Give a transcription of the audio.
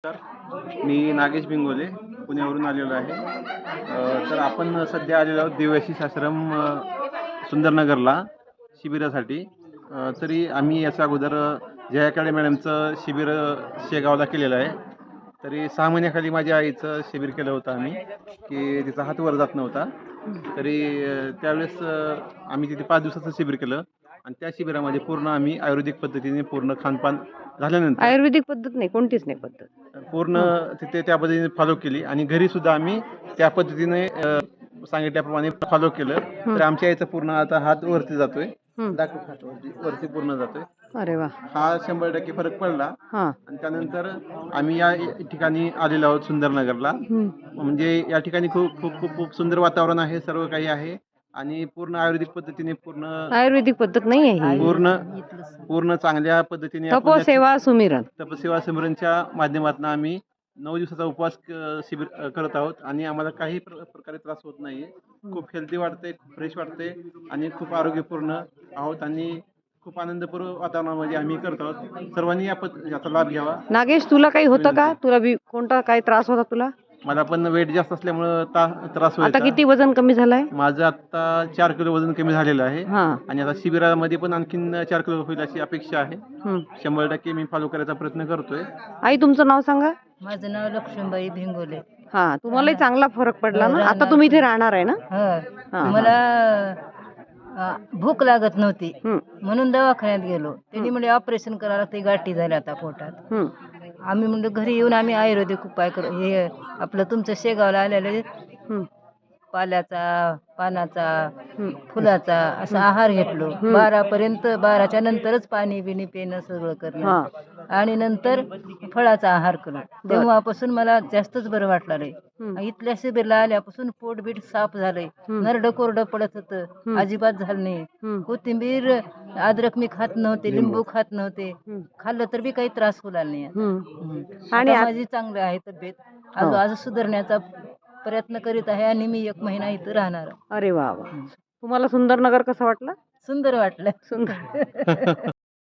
नमस्कार. मी नागेश बिंगोले पुण्यावरून आलेलो आहे. तर आपण सध्या आलेलो आहोत देवयशीस आश्रम सुंदरनगरला शिबिरासाठी. तरी आम्ही याच्या अगोदर जया काळे मॅडमचं शिबिर शेगावला केलेलं आहे. तरी 6 महिन्याखाली माझ्या आईचं शिबिर केलं होतं आम्ही, की तिचा हात वर जात नव्हता. तरी त्यावेळेस आम्ही तिथे 5 दिवसाचं शिबिर केलं आणि त्या शिबिरामध्ये पूर्ण आम्ही आयुर्वेदिक पद्धतीने पूर्ण खानपान झाल्यानंतर आयुर्वेदिक पद्धत नाही, कोणतीच नाही पद्धत. पूर्ण तिथे त्या पद्धतीने फॉलो केली आणि घरी सुद्धा आम्ही त्या पद्धतीने सांगितल्याप्रमाणे फॉलो केलं. तर आमच्या आईचा पूर्ण आता हात वरती जातोय, दाखव हात वरती पूर्ण जातोय. अरे वा. हा 100% फरक पडला. हा. आणि त्यानंतर आम्ही या ठिकाणी आलेलो आहोत सुंदरनगरला. म्हणजे या ठिकाणी खूप खूप खूप खूप सुंदर वातावरण आहे, सर्व काही आहे आणि पूर्ण आयुर्वेदिक पद्धतीने पूर्ण आयुर्वेदिक पद्धत नाही आहे ही. पूर्ण पूर्ण चांगल्या पद्धतीने आपण तपोसेवा सुमिरन. तपसेवा सिमरनच्या माध्यमातून आम्ही 9 दिवसाचा उपवास शिबिर करत आहोत आणि आम्हाला काही प्रकारे त्रास होत नाहीये. खूप हेल्दी वाटते, खूप फ्रेश वाटते आणि खूप आरोग्यपूर्ण आहोत आणि खूप आनंदपूर्ण वातावरणामध्ये आम्ही करत आहोत. सर्वांनी याचा लाभ घ्यावा. नागेश, तुला काही होतं का? तुला कोणता काही त्रास होता तुला? मला पण वेट जास्त असल्यामुळे त्रास आता व्हायचा. किती वजन कमी झालंय? माझं आता 4 किलो वजन कमी झालेलं आहे हा. आणि आता शिबिरामध्ये पण आणखीन 4 किलो होईल अशी अपेक्षा आहे. 100% मी फॉलो करायचा प्रयत्न करतोय. आई, तुमचं नाव सांगा. माझं नाव लक्ष्मीबाई भिंगोले. हा, तुम्हालाही चांगला फरक पडला ना? आता तुम्ही इथे राहणार आहे ना? हो. मला भूक लागत नव्हती म्हणून दवाखान्यात गेलो. त्यांनी म्हणजे ऑपरेशन करायला लागते, गाठी झाल्या आता पोटात. आम्ही म्हणजे घरी येऊन आम्ही आयुर्वेदिक उपाय करू. हे आपलं तुमचं शेगावला आलेले पाल्याचा, पानाचा, फुलाचा असा आहार घेतलो. 12पर्यंत, 12च्या नंतरच पाणी बिणी पिणं सगळं करणं आणि नंतर फळाचा आहार करणं. तेव्हापासून मला जास्तच बरं वाटलं नाही. इथल्या शिबिरला आल्यापासून पोट बीट साफ झालंय. नरडं कोरडं पडत होतं, अजिबात झालं नाही. कोथिंबीर, अद्रक मी खात नव्हते, लिंबू खात नव्हते. खाल्लं तर बी काही त्रास होणार नाही. आणि माझी चांगली आहे तब्येत. आज सुधारण्याचा प्रयत्न करीत आहे आणि मी 1 महिना इथं राहणार. अरे वा वा. तुम्हाला सुंदरनगर कसं वाटलं? सुंदर वाटलं. सुंदर.